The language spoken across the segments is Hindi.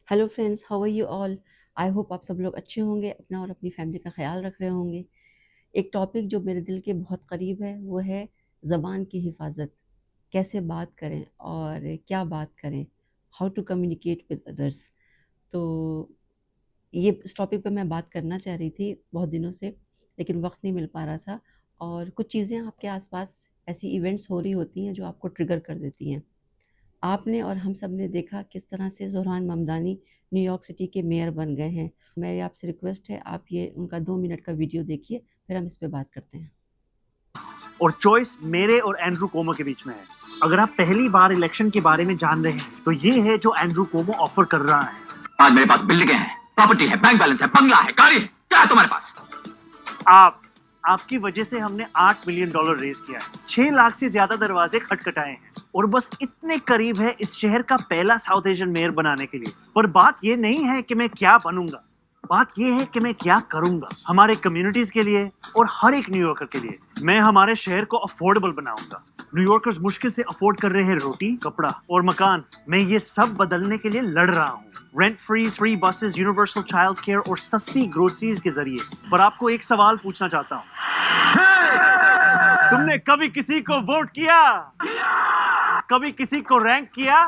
Hello friends, how are you all? I hope आप सब लोग अच्छे होंगे, अपना और अपनी फैमिली का ख्याल रख रहे होंगे। एक टॉपिक जो मेरे दिल के बहुत करीब है वो है ज़बान की हिफाजत। कैसे बात करें और क्या बात करें, how to communicate with others. तो ये इस टॉपिक पे मैं बात करना चाह रही थी बहुत दिनों से, लेकिन वक्त नहीं मिल पा रहा था। और कुछ चीज़ें आपके आसपास ऐसी इवेंट्स हो रही होती हैं जो आपको ट्रिगर कर देती हैं। आपने और हम सब ने देखा किस तरह से ज़ोहरान ममदानी न्यूयॉर्क सिटी के मेयर बन गए हैं। मेरी आपसे रिक्वेस्ट है, आप ये उनका 2 मिनट का वीडियो देखिए, फिर हम इस पे बात करते हैं। और चॉइस मेरे और एंड्रू कोमो के बीच में है। अगर आप पहली बार इलेक्शन के बारे में जान रहे हैं तो ये है जो एंड्रू कोमो ऑफर कर रहा है। आज मेरे पास बिल्डिंगें हैं, प्रॉपर्टी है, बैंक बैलेंस है, बंगला है, गाड़ी है। क्या है तुम्हारे पास? आपकी वजह से हमने $8 मिलियन रेज किया है, 6 लाख से ज्यादा दरवाजे खटखटाए हैं और बस इतने करीब है इस शहर का पहला साउथ एशियन मेयर बनाने के लिए। पर बात ये नहीं है कि मैं क्या बनूंगा, बात ये है कि मैं क्या करूंगा हमारे कम्युनिटीज के लिए और हर एक न्यूयॉर्कर के लिए। मैं हमारे शहर को अफोर्डेबल बनाऊंगा। न्यूयॉर्कर्स मुश्किल से अफोर्ड कर रहे हैं रोटी, कपड़ा और मकान। मैं ये सब बदलने के लिए लड़ रहा हूँ। Rent free buses, universal child care और सस्ती ग्रोसरीज के जरिए। पर आपको एक सवाल पूछना चाहता हूँ, तुमने कभी किसी को वोट किया? कभी किसी को रैंक किया?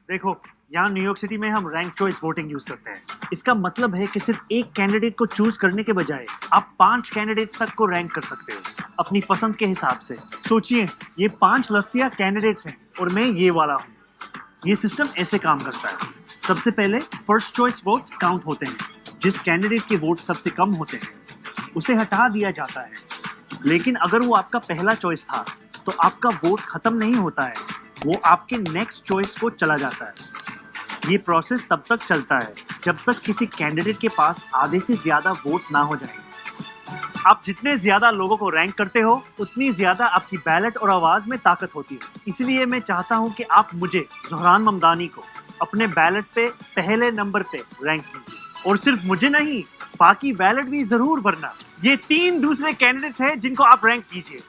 देखो, यहाँ न्यूयॉर्क सिटी में हम रैंक चॉइस वोटिंग यूज करते हैं। इसका मतलब है कि सिर्फ एक कैंडिडेट को चूज करने के बजाय आप 5 कैंडिडेट्स तक को रैंक कर सकते हो अपनी पसंद के हिसाब से। सोचिए, ये 5 लस्सिया कैंडिडेट्स हैं और मैं ये वाला हूँ। ये सिस्टम ऐसे काम करता है। सबसे पहले फर्स्ट चॉइस वोट्स काउंट होते हैं। जिस कैंडिडेट के वोट सबसे कम होते हैं उसे हटा दिया जाता है। लेकिन अगर वो आपका पहला चॉइस था तो आपका वोट खत्म नहीं होता है, वो आपके नेक्स्ट चॉइस को चला जाता है। ये प्रोसेस तब तक चलता है जब तक किसी कैंडिडेट के पास आधे से ज्यादा वोट्स ना हो जाए। आप जितने ज्यादा लोगों को रैंक करते हो उतनी ज्यादा आपकी बैलेट और आवाज में ताकत होती है। इसलिए मैं चाहता हूं कि आप मुझे, ज़ोहरान ममदानी को, अपने बैलेट पे पहले नंबर पे रैंक कीजिए। और सिर्फ मुझे नहीं, बाकी बैलेट भी जरूर भरना। ये 3 दूसरे कैंडिडेट्स हैं जिनको आप रैंक कीजिए।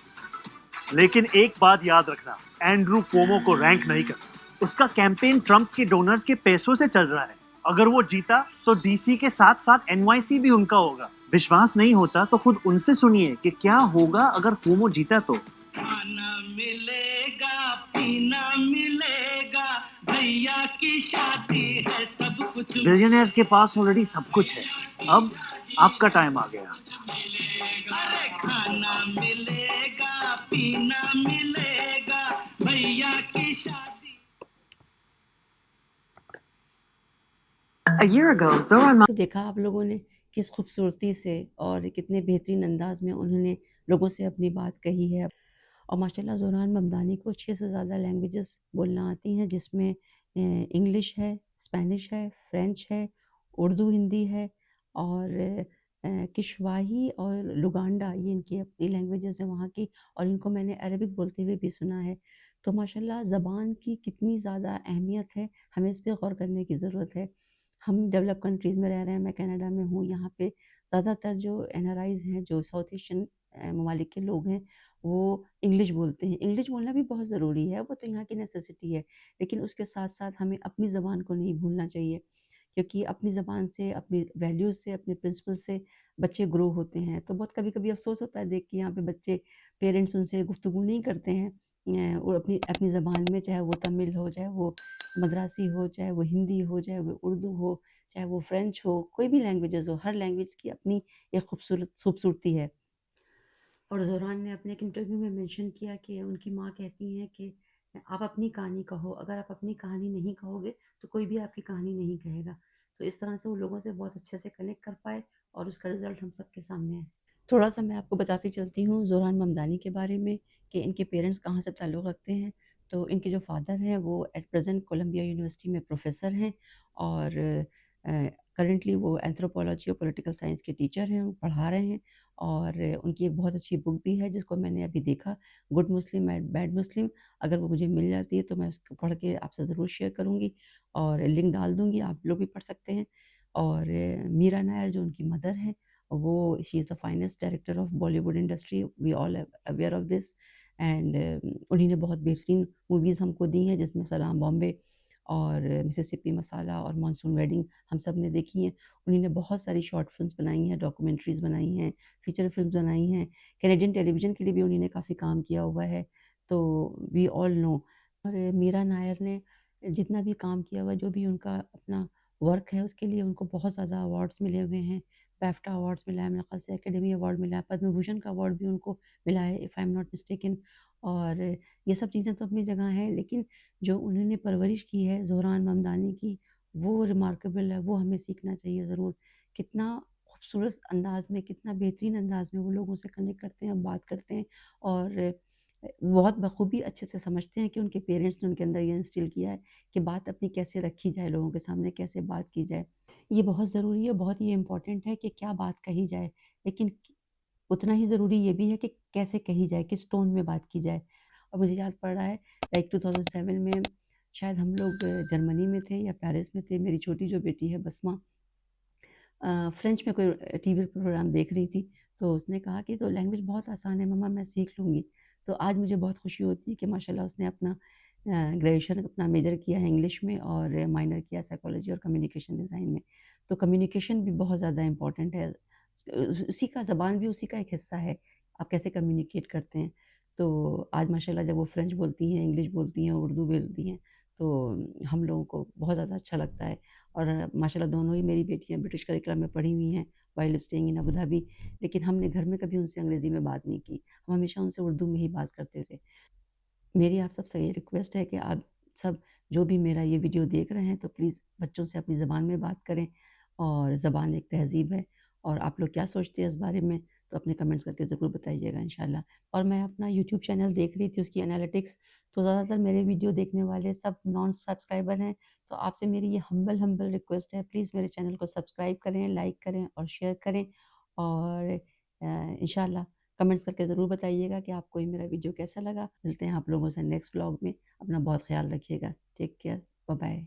लेकिन एक बात याद रखना, एंड्रू कोमो को रैंक नहीं करना। उसका कैंपेन ट्रंप के डोनर्स के पैसों से चल रहा है। अगर वो जीता तो डीसी के साथ साथ एनवाईसी भी उनका होगा। विश्वास नहीं होता तो खुद उनसे सुनिए कि क्या होगा अगर कोमो जीता तो। खाना मिलेगा, पीना मिलेगा, भैया की शादी है, सब कुछ बिलियनर्स के पास ऑलरेडी सब कुछ है, अब आपका टाइम आ गया। अरे खाना मिलेगा, पीना मिलेगा, भैया की शादी। A year ago, Zoran तो देखा आप लोगों ने किस खूबसूरती से और कितने बेहतरीन अंदाज में उन्होंने लोगों से अपनी बात कही है। और माशाल्लाह ज़ोहरान ममदानी को 6 से ज़्यादा लैंग्वेजेस बोलना आती हैं, जिसमें इंग्लिश है, स्पेनिश है, फ्रेंच है, उर्दू, हिंदी है और किश्वाही और लुगांडा, ये इनकी अपनी लैंग्वेजेस हैं वहाँ की। और इनको मैंने अरबिक बोलते हुए भी सुना है। तो माशाल्लाह ज़बान की कितनी ज़्यादा अहमियत है, हमें इस पे गौर करने की ज़रूरत है। हम डेवलप कंट्रीज़ में रह रहे हैं, मैं कनाडा में हूँ, यहाँ पे ज़्यादातर जो एनआरआईज़ हैं, जो साउथ एशियन ममालिक के लोग हैं, वो इंग्लिश बोलते हैं। इंग्लिश बोलना भी बहुत ज़रूरी है, वो तो यहाँ की नेसेसिटी है। लेकिन उसके साथ-साथ हमें अपनी ज़बान को नहीं भूलना चाहिए, क्योंकि अपनी ज़बान से, अपनी वैल्यूज़ से, अपने प्रिंसिपल से बच्चे ग्रो होते हैं। तो बहुत कभी-कभी अफ़सोस होता है देख के यहाँ पे बच्चे, पेरेंट्स उनसे गुफ्तगू नहीं करते हैं और अपनी अपनी ज़बान में, चाहे वो तमिल हो, चाहे वो मद्रासी हो, चाहे वो हिंदी हो, चाहे वो उर्दू हो, चाहे वो फ्रेंच हो, कोई भी लैंग्वेजेज़ हो, हर लैंग्वेज की अपनी एक खूबसूरती है। और ज़ोरान ने अपने एक इंटरव्यू में मेंशन किया कि उनकी माँ कहती हैं कि आप अपनी कहानी कहो, अगर आप अपनी कहानी नहीं कहोगे तो कोई भी आपकी कहानी नहीं कहेगा। तो इस तरह से वो लोगों से बहुत अच्छे से कनेक्ट कर पाए और उसका रिज़ल्ट हम सबके सामने है। थोड़ा-सा मैं आपको बताती चलती हूँ ज़ोरान ममदानी के बारे में कि इनके पेरेंट्स कहाँ से ताल्लुक़ रखते हैं। तो इनके जो फ़ादर हैं वो एट प्रेज़ेंट कोलंबिया यूनिवर्सिटी में प्रोफ़ेसर हैं और करंटली वो एंथ्रोपोलॉजी और पॉलिटिकल साइंस के टीचर हैं, वो पढ़ा रहे हैं। और उनकी एक बहुत अच्छी बुक भी है जिसको मैंने अभी देखा, गुड मुस्लिम एंड बैड मुस्लिम। अगर वो मुझे मिल जाती है तो मैं उसको पढ़ के आपसे ज़रूर शेयर करूँगी और लिंक डाल दूँगी, आप लोग भी पढ़ सकते हैं। और मीरा नायर जो उनकी मदर हैं, वो she is the finest director of Bollywood industry, we all aware of this. And उन्हीं ने बहुत बेहतरीन मूवीज़ हमको दी हैं, जिसमें सलाम बॉम्बे और मिसिसिपी मसाला और मानसून वेडिंग हम सब ने देखी हैं। उन्होंने बहुत सारी शॉर्ट फ़िल्म्स बनाई हैं, डॉक्यूमेंट्रीज़ बनाई हैं, फ़ीचर फ़िल्म्स बनाई हैं। कैनेडियन टेलीविज़न के लिए भी उन्होंने काफ़ी काम किया हुआ है, तो वी ऑल नो। और मीरा नायर ने जितना भी काम किया हुआ है, जो भी उनका अपना वर्क है, उसके लिए उनको बहुत ज़्यादा अवार्ड्स मिले हुए हैं। बैफ्टा अवार्ड्स मिला है, मेरे ख़्याल से एकेडमी अवार्ड मिला है, पद्म भूषण का अवार्ड भी उनको मिला है, if I am not mistaken. और ये सब चीज़ें तो अपनी जगह हैं, लेकिन जो उन्होंने परवरिश की है ज़ोहरान ममदानी की, वो रिमार्केबल है, वो हमें सीखना चाहिए ज़रूर। कितना खूबसूरत अंदाज़ में, कितना बेहतरीन अंदाज़ में वो लोगों से कनेक्ट करते हैं, बात करते हैं और बहुत बखूबी अच्छे से समझते हैं कि उनके पेरेंट्स ने उनके अंदर ये इंस्टिल किया है कि बात अपनी कैसे रखी जाए, लोगों के सामने कैसे बात की जाए। ये बहुत ज़रूरी है, बहुत ये इम्पोर्टेंट है कि क्या बात कही जाए, लेकिन उतना ही ज़रूरी ये भी है कि कैसे कही जाए, किस टोन में बात की जाए। और मुझे याद पड़ रहा है लाइक 2007 में शायद हम लोग जर्मनी में थे या पेरिस में थे, मेरी छोटी जो बेटी है बसमा फ्रेंच में कोई टीवी प्रोग्राम देख रही थी, तो उसने कहा कि तो लैंग्वेज बहुत आसान है मम्मा, मैं सीख लूँगी। तो आज मुझे बहुत खुशी होती है कि माशाल्लाह उसने अपना ग्रेजुएशन अपना मेजर किया है इंग्लिश में और माइनर किया साइकोलॉजी और कम्युनिकेशन डिज़ाइन में। तो कम्युनिकेशन भी बहुत ज़्यादा इम्पोर्टेंट है। उसी का ज़बान भी उसी का एक हिस्सा है, आप कैसे कम्युनिकेट करते हैं। तो आज माशाल्लाह जब वो फ्रेंच बोलती हैं, इंग्लिश बोलती हैं, उर्दू बोलती हैं, तो हम लोगों को बहुत ज़्यादा अच्छा लगता है। और माशाल्लाह दोनों ही मेरी बेटियाँ ब्रिटिश करिकुलम में पढ़ी हुई हैं while staying in Abu Dhabi, लेकिन हमने घर में कभी उनसे अंग्रेज़ी में बात नहीं की। हम हमेशा उनसे उर्दू में ही बात करते थे। मेरी आप सबसे ये रिक्वेस्ट है कि आप सब जो भी मेरा ये वीडियो देख रहे हैं, तो प्लीज़ बच्चों से अपनी ज़बान में बात करें और ज़बान एक तहज़ीब है और आप लोग क्या सोचते हैं इस बारे में, तो अपने कमेंट्स करके ज़रूर बताइएगा इंशाल्लाह। और मैं अपना यूट्यूब चैनल देख रही थी, उसकी एनालिटिक्स, तो ज़्यादातर मेरे वीडियो देखने वाले सब नॉन सब्सक्राइबर हैं, तो आपसे मेरी ये हम्बल हम्बल रिक्वेस्ट है, प्लीज़ मेरे चैनल को सब्सक्राइब करें, लाइक करें और शेयर करें और इंशाल्लाह कमेंट्स करके ज़रूर बताइएगा कि आपको ये मेरा वीडियो कैसा लगा। मिलते हैं आप लोगों से नेक्स्ट व्लॉग में। अपना बहुत ख़्याल रखिएगा। Take care. Bye bye.